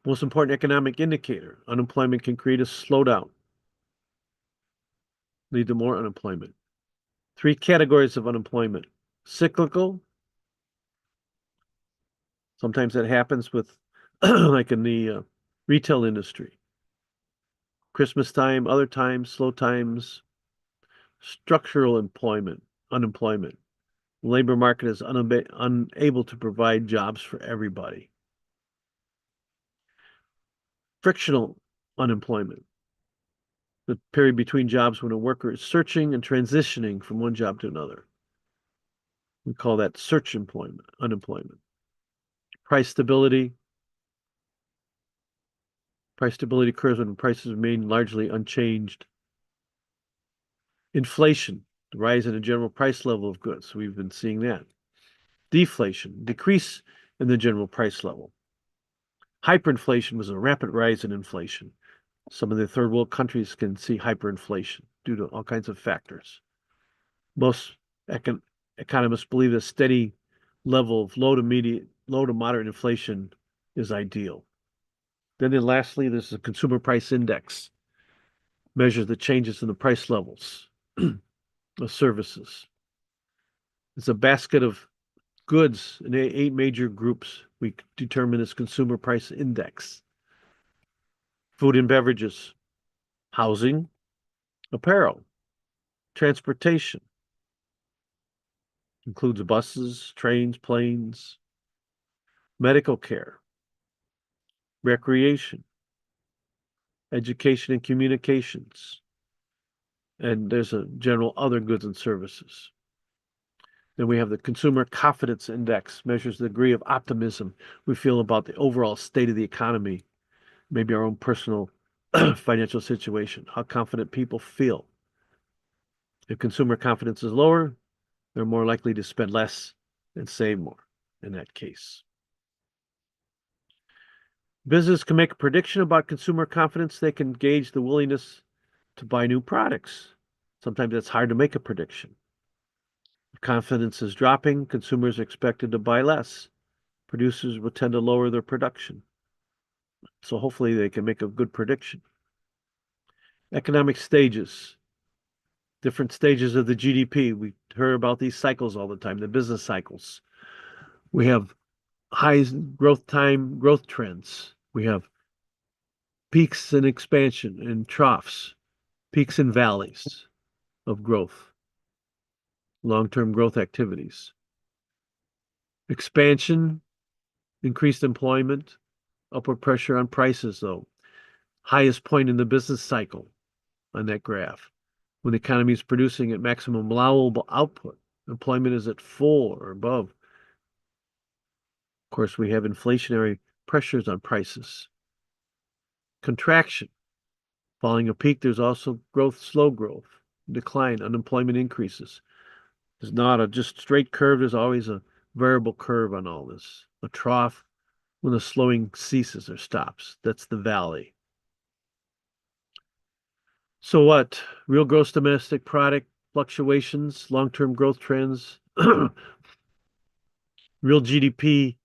Most important economic indicator. Unemployment can create a slowdown, lead to more unemployment. Three categories of unemployment. Cyclical. Sometimes that happens with, like in the retail industry. Christmas time, other times, slow times. Structural unemployment. The labor market is unable to provide jobs for everybody. Frictional unemployment. The period between jobs when a worker is searching and transitioning from one job to another. We call that search unemployment. Price stability. Price stability occurs when prices remain largely unchanged. Inflation, the rise in the general price level of goods. We've been seeing that. Deflation, decrease in the general price level. Hyperinflation was a rapid rise in inflation. Some of the third world countries can see hyperinflation due to all kinds of factors. Most economists believe a steady level of low to moderate inflation is ideal. Then lastly, there's the consumer price index, measures the changes in the price levels of services. It's a basket of goods in 8 major groups we determine as consumer price index. Food and beverages, housing, apparel, transportation, includes buses, trains, planes, medical care, recreation, education and communications, and there's a general other goods and services. Then we have the Consumer Confidence Index, measures the degree of optimism we feel about the overall state of the economy, maybe our own personal financial situation, how confident people feel. If consumer confidence is lower, they're more likely to spend less and save more in that case. Business can make a prediction about consumer confidence. They can gauge the willingness to buy new products. Sometimes it's hard to make a prediction. If confidence is dropping, consumers are expected to buy less. Producers will tend to lower their production. So hopefully they can make a good prediction. Economic stages. Different stages of the GDP. We hear about these cycles all the time, the business cycles. We have high growth trends. We have peaks in expansion and troughs. peaks and valleys of growth, long-term growth activities, expansion, increased employment, upward pressure on prices, though. Highest point in the business cycle on that graph. When the economy is producing at maximum allowable output, employment is at full or above. Of course, we have inflationary pressures on prices. Contraction. Following a peak, there's also growth, slow growth, decline, unemployment increases. There's not a just straight curve, there's always a variable curve on all this. A trough when the slowing ceases or stops. That's the valley. So what? Real gross domestic product fluctuations, long-term growth trends. Real GDP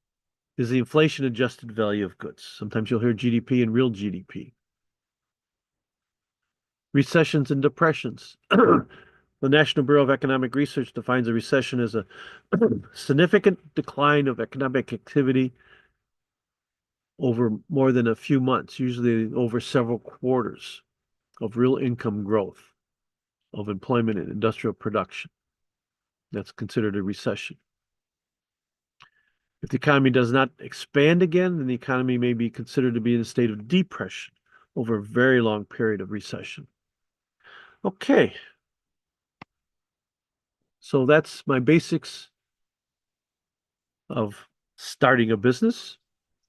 is the inflation adjusted value of goods. Sometimes you'll hear GDP and real GDP. Recessions and depressions. The National Bureau of Economic Research defines a recession as a significant decline of economic activity over more than a few months, usually over several quarters of real income growth, of employment and industrial production. That's considered a recession. If the economy does not expand again, then the economy may be considered to be in a state of depression over a very long period of recession. Okay. So that's my basics of starting a business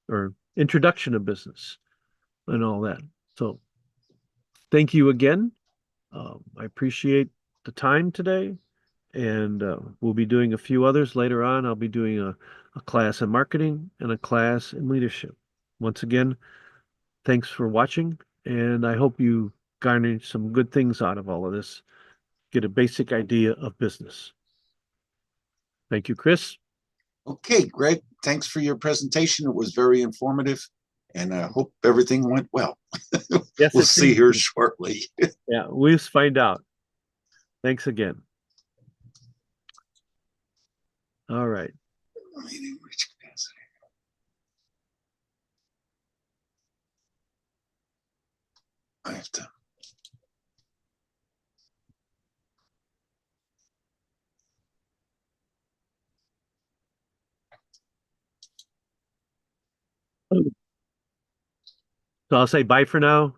or introduction of business and all that. So thank you again. I appreciate the time today, and we'll be doing a few others later on. I'll be doing a class in marketing and a class in leadership. Once again, thanks for watching, and I hope you garner some good things out of all of this. Get a basic idea of business. Thank you, Chris. Okay, Greg, thanks for your presentation. It was very informative, and I hope everything went well. Yes, we'll see here shortly. Yeah, we'll find out. Thanks again. All right. I have to. So I'll say bye for now.